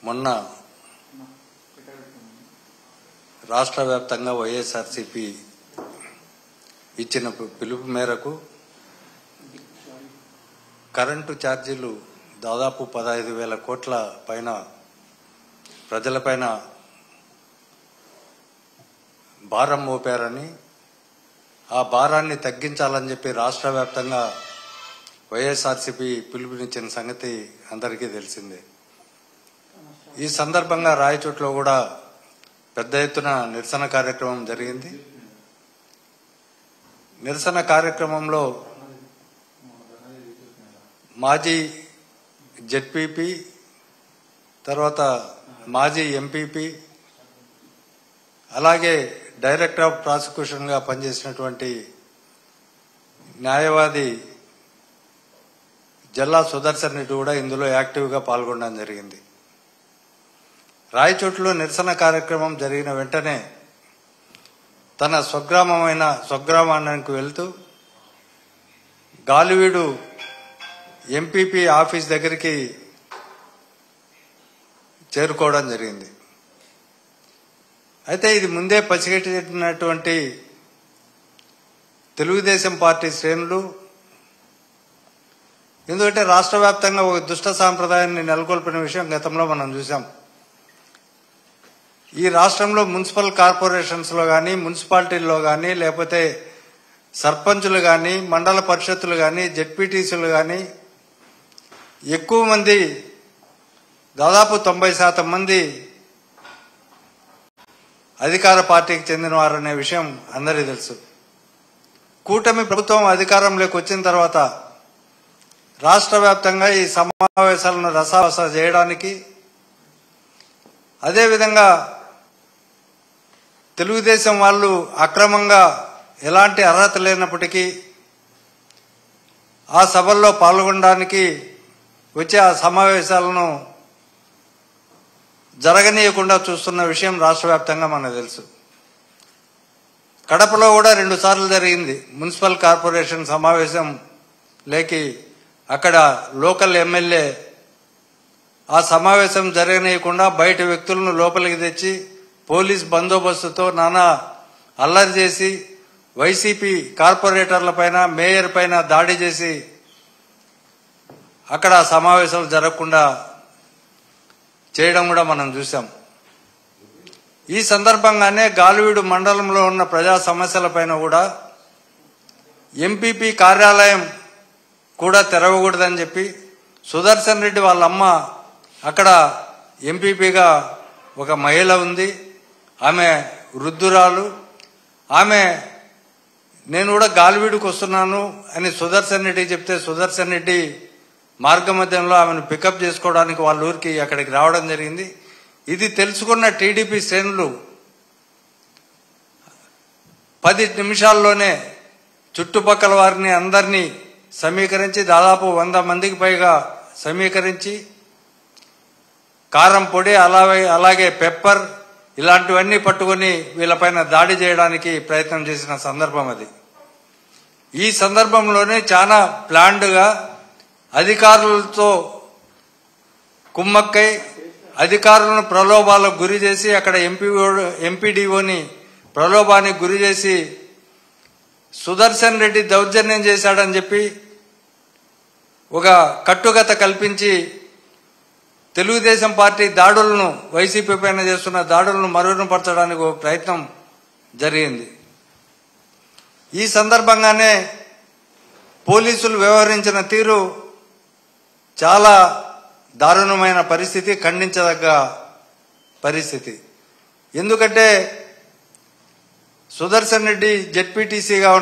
మొన్న రాష్ట్ర వ్యాప్తంగా వైఎస్ఆర్సీపీ ఇచ్చిన పిలుపు మేరకు కరెంటు ఛార్జీలు దాదాపు 15,000 కోట్ల పైన ప్రజలపైన భారం మోపారని, ఆ భారాన్ని తగ్గించాలని చెప్పి రాష్ట్ర వ్యాప్తంగా వైఎస్ఆర్సీపీ పిలుపునిచ్చిన సంగతి అందరికీ తెలిసిందే. ఈ సందర్భంగా రాయచోట్లో కూడా పెద్ద ఎత్తున నిరసన కార్యక్రమం జరిగింది. నిరసన కార్యక్రమంలో మాజీ జెడ్పీపీ, తర్వాత మాజీ ఎంపీపీ, అలాగే డైరెక్టర్ ఆఫ్ ప్రాసిక్యూషన్గా పనిచేసినటువంటి న్యాయవాది జల్లా సుదర్శన్ రెడ్డి కూడా ఇందులో యాక్టివ్గా పాల్గొనడం జరిగింది. రాయచోట్లో నిరసన కార్యక్రమం జరిగిన వెంటనే తన స్వగ్రామానికి వెళ్తూ గాలివీడు ఎంపీపీ ఆఫీస్ దగ్గరికి చేరుకోవడం జరిగింది. అయితే ఇది ముందే పసిగట్టినటువంటి తెలుగుదేశం పార్టీ శ్రేణులు, ఎందుకంటే రాష్ట్ర వ్యాప్తంగా ఒక దుష్ట సాంప్రదాయాన్ని నెలకొల్పిన విషయం గతంలో మనం చూసాం. ఈ రాష్ట్రంలో మున్సిపల్ కార్పొరేషన్స్లో కానీ, మున్సిపాలిటీల్లో కానీ, లేకపోతే సర్పంచులు కానీ, మండల పరిషత్తులు కానీ, జెడ్పీటీసీలు కానీ ఎక్కువ మంది, దాదాపు 90% మంది అధికార పార్టీకి చెందినవారనే విషయం అందరికీ తెలుసు. కూటమి ప్రభుత్వం అధికారంలోకి వచ్చిన తర్వాత రాష్ట్ర వ్యాప్తంగా ఈ సమావేశాలను రసావస చేయడానికి, అదేవిధంగా తెలుగుదేశం వాళ్ళు అక్రమంగా ఎలాంటి అర్హత లేనప్పటికీ ఆ సభల్లో పాల్గొనడానికి వచ్చే ఆ సమావేశాలను జరగనీయకుండా చూస్తున్న విషయం రాష్ట్ర వ్యాప్తంగా మనకు తెలుసు. కడపలో కూడా 2 సార్లు జరిగింది మున్సిపల్ కార్పొరేషన్ సమావేశం లేకి. అక్కడ లోకల్ ఎమ్మెల్యే ఆ సమావేశం జరగనీయకుండా బయట వ్యక్తులను లోపలికి తెచ్చి పోలీస్ బందోబస్తుతో నానా అల్లరి చేసి వైసీపీ కార్పొరేటర్ల పైన, మేయర్ పైన దాడి చేసి అక్కడ సమావేశాలు జరగకుండా చేయడం కూడా మనం చూసాం. ఈ సందర్భంగానే గాలివీడు మండలంలో ఉన్న ప్రజా సమస్యలపైన కూడా ఎంపీపీ కార్యాలయం కూడా తెరవకూడదని చెప్పి సుదర్శన్ రెడ్డి వాళ్ళ అమ్మ, అక్కడ ఎంపీపీగా ఒక మహిళ ఉంది, ఆమె వృద్ధురాలు, ఆమె నేను కూడా గాలివీడుకు వస్తున్నాను అని సుదర్శన్ రెడ్డి చెప్తే సుదర్శన్ రెడ్డి మార్గ మధ్యంలో ఆమెను పికప్ చేసుకోవడానికి వాళ్ళ ఊరికి అక్కడికి రావడం జరిగింది. ఇది తెలుసుకున్న టీడీపీ శ్రేణులు 10 నిమిషాల్లోనే చుట్టుపక్కల వారిని అందరినీ సమీకరించి, దాదాపు 100 మందికి పైగా సమీకరించి కారం పొడి, అలాగే పెప్పర్ ఇలాంటివన్నీ పట్టుకుని వీళ్ళపైన దాడి చేయడానికి ప్రయత్నం చేసిన సందర్భం అది. ఈ సందర్భంలోనే చాలా ప్లాన్డ్గా అధికారులతో కుమ్మక్కై అధికారులను ప్రలోభాలకు గురి చేసి, అక్కడ ఎంపీడీఓని ప్రలోభానికి గురి చేసి సుదర్శన్ రెడ్డి దౌర్జన్యం చేశాడని చెప్పి ఒక కట్టుకథ కల్పించి తెలుగుదేశం పార్టీ దాడులను, వైసీపీ పైన చేస్తున్న దాడులను మరుగునపరచడానికి ఒక ప్రయత్నం జరిగింది. ఈ సందర్భంగానే పోలీసులు వ్యవహరించిన తీరు చాలా దారుణమైన పరిస్థితి, ఖండించదగ్గ పరిస్థితి. ఎందుకంటే సుదర్శన్ రెడ్డి జెడ్పీటీసీగా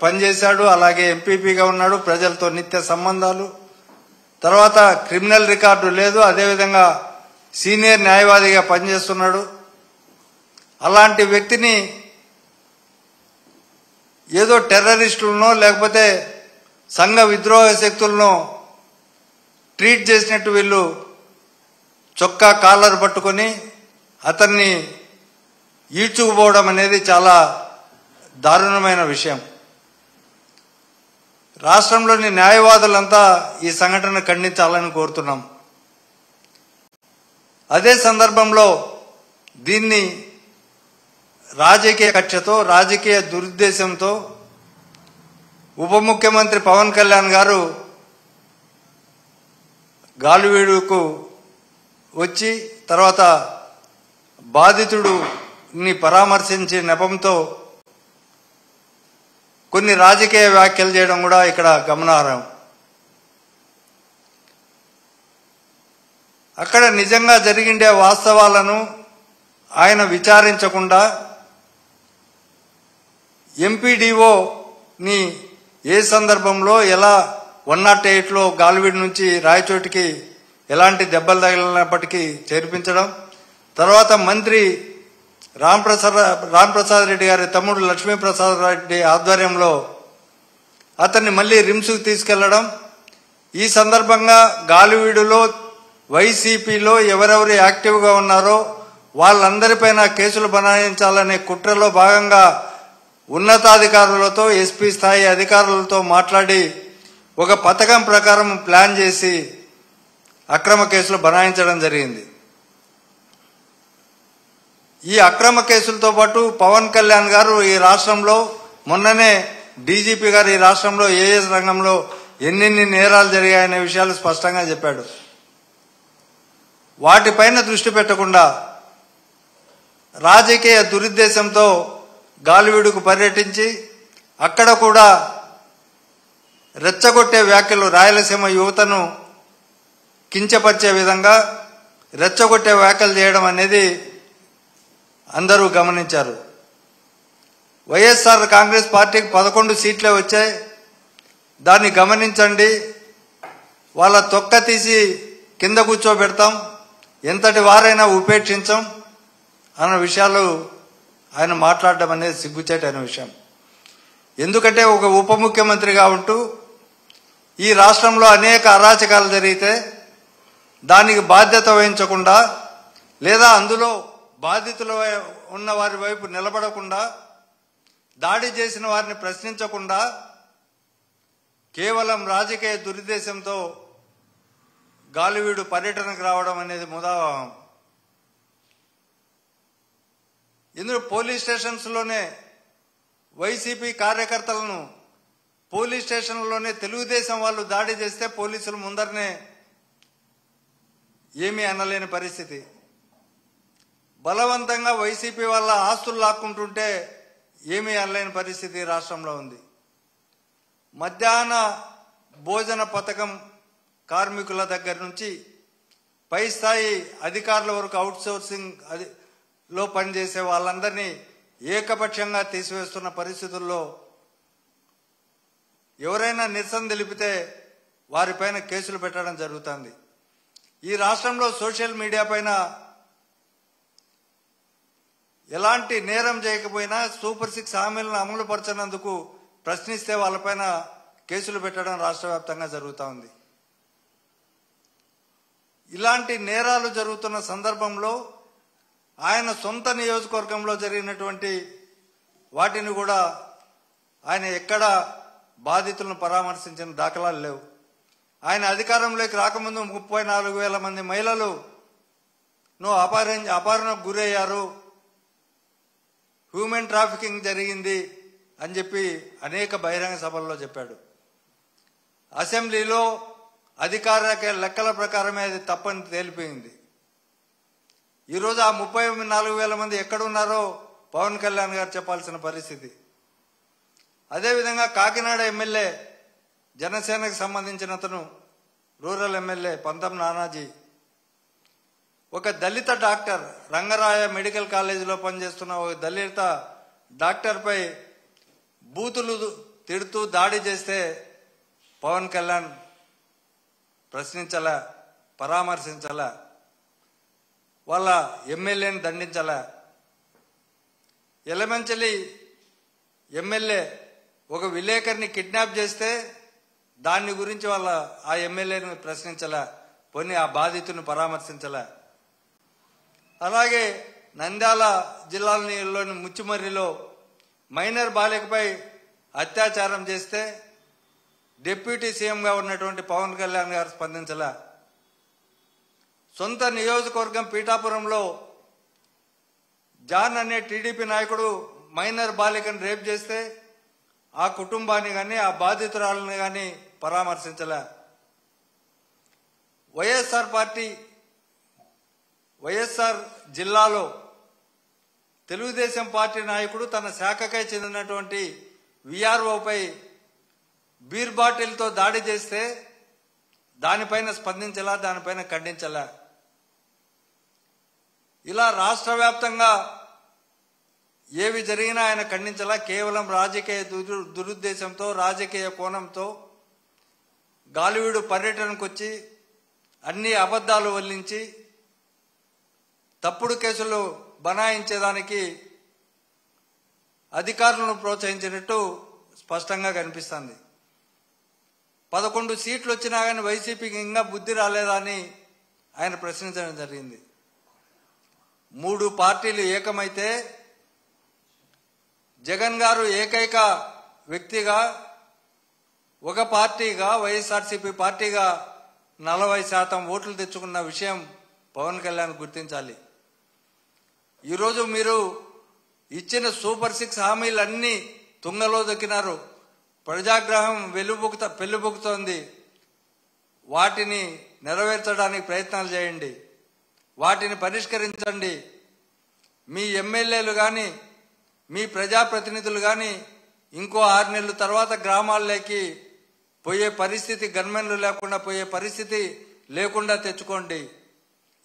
పనిచేశాడు, అలాగే ఎంపీపీగా ఉన్నాడు, ప్రజలతో నిత్య సంబంధాలు, తర్వాత క్రిమినల్ రికార్డు లేదు, అదేవిధంగా సీనియర్ న్యాయవాదిగా పనిచేస్తున్నాడు. అలాంటి వ్యక్తిని ఏదో టెర్రరిస్టులనో లేకపోతే సంఘ విద్రోహ శక్తులను ట్రీట్ చేసినట్టు వీళ్ళు చొక్కా కాలర్ పట్టుకొని అతన్ని ఈడ్చుకుపోవడం అనేది చాలా దారుణమైన విషయం. రాష్ట్రంలోని న్యాయవాదులంతా ఈ సంఘటన ఖండించాలని కోరుతున్నాం. అదే సందర్భంలో దీన్ని రాజకీయ కక్షతో రాజకీయ దురుద్దేశంతో ఉప ముఖ్యమంత్రి పవన్ కళ్యాణ్ గారు గాలివీడుకు వచ్చి తర్వాత బాధితుడిని పరామర్శించే నెపంతో కొన్ని రాజకీయ వ్యాఖ్యలు చేయడం కూడా ఇక్కడ గమనార్హం. అక్కడ నిజంగా జరిగిండే వాస్తవాలను ఆయన విచారించకుండా ఎంపీడీఓని ఏ సందర్భంలో ఎలా 108లో గాలివీడు నుంచి రాయచోటికి ఎలాంటి దెబ్బలు తగిలినప్పటికీ చేర్పించడం, తర్వాత మంత్రి రాంప్రసాద్ రెడ్డి గారి తమ్ముడు లక్ష్మీప్రసాద్ రెడ్డి ఆధ్వర్యంలో అతన్ని మళ్ళీ రిమ్స్కు తీసుకెళ్లడం, ఈ సందర్భంగా గాలివీడులో వైసీపీలో ఎవరెవరు యాక్టివ్గా ఉన్నారో వాళ్ళందరిపైన కేసులు బనాయించాలనే కుట్రలో భాగంగా ఉన్నతాధికారులతో ఎస్పీ స్థాయి అధికారులతో మాట్లాడి ఒక పథకం ప్రకారం ప్లాన్ చేసి అక్రమ కేసులు బనాయించడం జరిగింది. ఈ అక్రమ కేసులతో పాటు పవన్ కళ్యాణ్ గారు ఈ రాష్ట్రంలో మొన్ననే డీజీపీ గారు ఈ రాష్ట్రంలో ఏఎస్ రంగంలో ఎన్నెన్ని నేరాలు జరిగాయనే విషయాలు స్పష్టంగా చెప్పాడు. వాటిపైన దృష్టి పెట్టకుండా రాజకీయ దురుద్దేశంతో గాలివీడుకు పర్యటించి అక్కడ కూడా రెచ్చగొట్టే వ్యాఖ్యలు, రాయలసీమ యువతను కించపరిచే విధంగా రెచ్చగొట్టే వ్యాఖ్యలు చేయడం అనేది అందరూ గమనించారు. వైఎస్ఆర్ కాంగ్రెస్ పార్టీకి 11 సీట్లే వచ్చాయి. దాన్ని గమనించండి, వాళ్ళ తొక్క తీసి కింద కూర్చోబెడతాం, ఎంతటి వారైనా ఉపేక్షించాం అన్న విషయాలు ఆయన మాట్లాడడం అనేది సిగ్గుచేటైన విషయం. ఎందుకంటే ఒక ఉప ముఖ్యమంత్రిగా ఉంటూ ఈ రాష్ట్రంలో అనేక అరాచకాలు జరిగితే దానికి బాధ్యత వహించకుండా లేదా అందులో బాధితులు ఉన్న వారి వైపు నిలబడకుండా దాడి చేసిన వారిని ప్రశ్నించకుండా కేవలం రాజకీయ దురుద్దేశంతో గాలివీడు పర్యటనకు రావడం అనేది ముదావహం. ఇందులో పోలీస్ స్టేషన్స్లోనే వైసీపీ కార్యకర్తలను పోలీస్ స్టేషన్లోనే తెలుగుదేశం వాళ్ళు దాడి చేస్తే పోలీసులు ముందరనే ఏమీ అనలేని పరిస్థితి. బలవంతంగా వైసీపీ వాళ్ళ ఆస్తులు లాక్కుంటుంటే ఏమీ అనలేని పరిస్థితి రాష్ట్రంలో ఉంది. మధ్యాహ్న భోజన పథకం కార్మికుల దగ్గర నుంచి పై స్థాయి అధికారుల వరకు అవుట్సోర్సింగ్ లో పనిచేసే వాళ్ళందరినీ ఏకపక్షంగా తీసివేస్తున్న పరిస్థితుల్లో ఎవరైనా నిరసన తెలిపితే వారిపైన కేసులు పెట్టడం జరుగుతుంది. ఈ రాష్ట్రంలో సోషల్ మీడియా పైన ఎలాంటి నేరం చేయకపోయినా సూపర్ 6 హామీలను అమలు పరచనందుకు ప్రశ్నిస్తే వాళ్ళపైన కేసులు పెట్టడం రాష్ట్ర వ్యాప్తంగా జరుగుతూ ఉంది. ఇలాంటి నేరాలు జరుగుతున్న సందర్భంలో ఆయన సొంత నియోజకవర్గంలో జరిగినటువంటి వాటిని కూడా ఆయన ఎక్కడ బాధితులను పరామర్శించిన దాఖలాలు లేవు. ఆయన అధికారంలోకి రాకముందు 34,000 మంది మహిళలు అపహరణకు గురయ్యారు, హ్యూమన్ ట్రాఫికింగ్ జరిగింది అని చెప్పి అనేక బహిరంగ సభల్లో చెప్పాడు. అసెంబ్లీలో అధికారిక లెక్కల ప్రకారమే అది తప్పని తేలిపోయింది. ఈరోజు ఆ 34,000 మంది ఎక్కడున్నారో పవన్ కళ్యాణ్ గారు చెప్పాల్సిన పరిస్థితి. అదేవిధంగా కాకినాడ ఎమ్మెల్యే జనసేనకు సంబంధించిన అతను రూరల్ ఎమ్మెల్యే పంతం నానాజీ ఒక దళిత డాక్టర్ రంగరాయ మెడికల్ కాలేజీలో పనిచేస్తున్న ఒక దళిత డాక్టర్పై బూతులు తిడుతూ దాడి చేస్తే పవన్ కళ్యాణ్ ప్రశ్నించాలా, పరామర్శించాలా, వాళ్ళ ఎమ్మెల్యేని దండించాలా. ఎలమంచలి ఎమ్మెల్యే ఒక విలేకరిని కిడ్నాప్ చేస్తే దాని గురించి వాళ్ళ ఆ ఎమ్మెల్యేని ప్రశ్నించాలా, పోనీ ఆ బాధితుని పరామర్శించాలా. అలాగే నంద్యాల జిల్లాలోని ముచ్చిమర్రిలో మైనర్ బాలికపై అత్యాచారం చేస్తే డిప్యూటీ సీఎంగా ఉన్నటువంటి పవన్ కళ్యాణ్ గారు స్పందించాలా. సొంత నియోజకవర్గం పీఠాపురంలో జాన్ అనే టీడీపీ నాయకుడు మైనర్ బాలికను రేప్ చేస్తే ఆ కుటుంబాన్ని కానీ ఆ బాధితురాలను కానీ పరామర్శించలే. వైఎస్ఆర్ జిల్లాలో తెలుగుదేశం పార్టీ నాయకుడు తన శాఖకై చెందినటువంటి విఆర్ఓపై బీర్ బాటిల్తో దాడి చేస్తే దానిపైన స్పందించలా, దానిపైన ఖండించలా. ఇలా రాష్ట్ర వ్యాప్తంగా ఏవి జరిగినా ఆయన ఖండించలా. కేవలం రాజకీయ దురుద్దేశంతో, రాజకీయ కోణంతో గాలివీడు పర్యటనకు వచ్చి అన్ని అబద్ధాలు వల్లించి తప్పుడు కేసులు బనాయించేదానికి అధికారులను ప్రోత్సహించినట్టు స్పష్టంగా కనిపిస్తుంది. 11 సీట్లు వచ్చినా కానీ వైసీపీకి ఇంకా బుద్ధి రాలేదా అని ఆయన ప్రశ్నించడం జరిగింది. 3 పార్టీలు ఏకమైతే జగన్ గారు ఏకైక వ్యక్తిగా ఒక పార్టీగా వైఎస్ఆర్సీపీ పార్టీగా 40% ఓట్లు తెచ్చుకున్న విషయం పవన్ కళ్యాణ్ గుర్తించాలి. ఈరోజు మీరు ఇచ్చిన సూపర్ 6 హామీలన్నీ తుంగలో దొక్కినారు. ప్రజాగ్రహం పెళ్లిబుకుతోంది. వాటిని నెరవేర్చడానికి ప్రయత్నాలు చేయండి, వాటిని పరిష్కరించండి. మీ ఎమ్మెల్యేలు కానీ మీ ప్రజాప్రతినిధులు కానీ ఇంకో 6 నెలల తర్వాత గ్రామాల్లోకి పోయే పరిస్థితి, గన్మెన్లు లేకుండా పోయే పరిస్థితి లేకుండా తెచ్చుకోండి.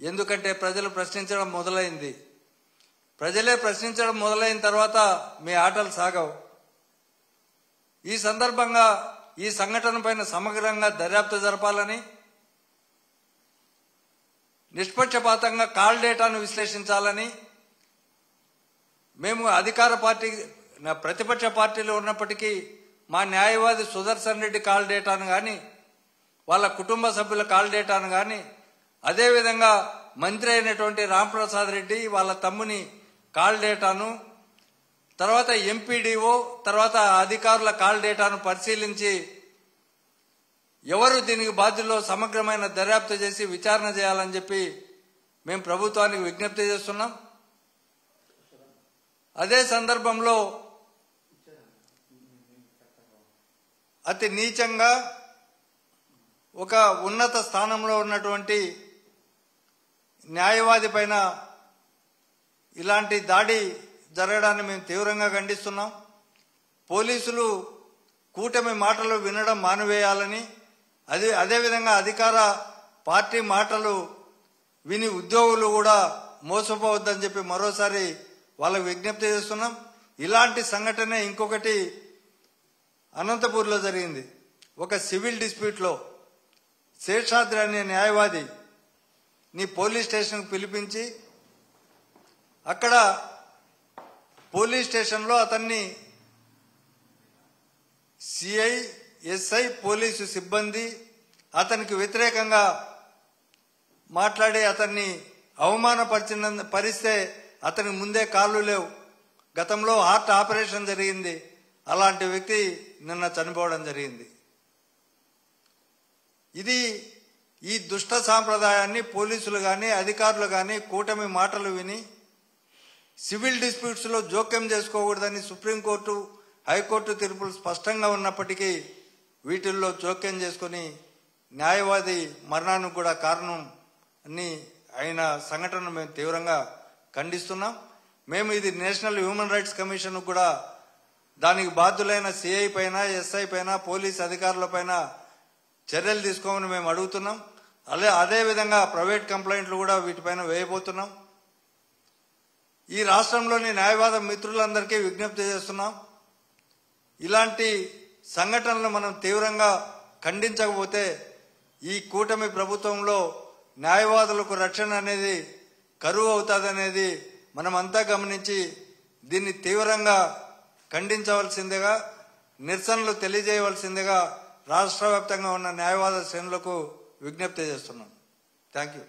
ఎందుకంటే ప్రజలు ప్రశ్నించడం మొదలైంది. ప్రజలే ప్రశ్నించడం మొదలైన తర్వాత మీ ఆటలు సాగవు. ఈ సందర్భంగా ఈ సంఘటన పైన సమగ్రంగా దర్యాప్తు జరపాలని, నిష్పక్షపాతంగా కాల్ డేటాను విశ్లేషించాలని మేము అధికార పార్టీ ప్రతిపక్ష పార్టీలో ఉన్నప్పటికీ మా న్యాయవాది సుదర్శన్ రెడ్డి కాల్ డేటాను కానీ, వాళ్ళ కుటుంబ సభ్యుల కాల్ డేటాను కానీ, అదేవిధంగా మంత్రి అయినటువంటి రాంప్రసాద్ రెడ్డి వాళ్ళ తమ్ముని కాల్ డేటాను, తర్వాత ఎంపీడీఓ, తర్వాత అధికారుల కాల్ డేటాను పరిశీలించి ఎవరు దీనికి బాధ్యులో సమగ్రమైన దర్యాప్తు చేసి విచారణ చేయాలని చెప్పి మేము ప్రభుత్వానికి విజ్ఞప్తి చేస్తున్నాం. అదే సందర్భంలో అతి నీచంగా ఒక ఉన్నత స్థానంలో ఉన్నటువంటి న్యాయవాది పైన ఇలాంటి దాడి జరగడాన్ని మేము తీవ్రంగా ఖండిస్తున్నాం. పోలీసులు కూటమి మాటలు వినడం మానివేయాలని, అదేవిధంగా అధికార పార్టీ మాటలు విని ఉద్యోగులు కూడా మోసపోవద్దని చెప్పి మరోసారి వాళ్ళకు విజ్ఞప్తి చేస్తున్నాం. ఇలాంటి సంఘటన ఇంకొకటి అనంతపూర్లో జరిగింది. ఒక సివిల్ డిస్ప్యూట్లో శేషాద్రి అనే న్యాయవాది నీ పోలీస్ స్టేషన్కు పిలిపించి అక్కడ పోలీస్ స్టేషన్లో అతన్ని సిఐ, ఎస్ఐ, పోలీసు సిబ్బంది అతనికి వ్యతిరేకంగా మాట్లాడి అతన్ని పరిస్తే అతనికి ముందే కాళ్ళు లేవు, గతంలో హార్ట్ ఆపరేషన్ జరిగింది, అలాంటి వ్యక్తి నిన్న చనిపోవడం జరిగింది. ఇది ఈ దుష్ట సాంప్రదాయాన్ని పోలీసులు కానీ అధికారులు కానీ కూటమి మాటలు విని సివిల్ డిస్ప్యూట్స్ లో జోక్యం చేసుకోకూడదని సుప్రీంకోర్టు, హైకోర్టు తీర్పులు స్పష్టంగా ఉన్నప్పటికీ వీటిల్లో జోక్యం చేసుకుని న్యాయవాది మరణానికి కూడా కారణం అని అయిన సంఘటనను మేము తీవ్రంగా ఖండిస్తున్నాం. మేము ఇది నేషనల్ హ్యూమన్ రైట్స్ కమిషన్ కూడా దానికి బాధ్యులైన సిఐ పైన, ఎస్ఐ పైన, పోలీస్ అధికారుల పైన చర్యలు తీసుకోమని మేము అడుగుతున్నాం. అదేవిధంగా ప్రైవేట్ కంప్లైంట్లు కూడా వీటిపైన వేయబోతున్నాం. ఈ రాష్ట్రంలోని న్యాయవాద మిత్రులందరికీ విజ్ఞప్తి చేస్తున్నాం, ఇలాంటి సంఘటనలు మనం తీవ్రంగా ఖండించకపోతే ఈ కూటమి ప్రభుత్వంలో న్యాయవాదులకు రక్షణ అనేది కరువు అవుతుందనేది మనమంతా గమనించి దీన్ని తీవ్రంగా ఖండించవలసిందిగా, నిరసనలు తెలియజేయవలసిందిగా రాష్ట్ర వ్యాప్తంగా ఉన్న న్యాయవాద శ్రేణులకు విజ్ఞప్తి చేస్తున్నాం. Thank you.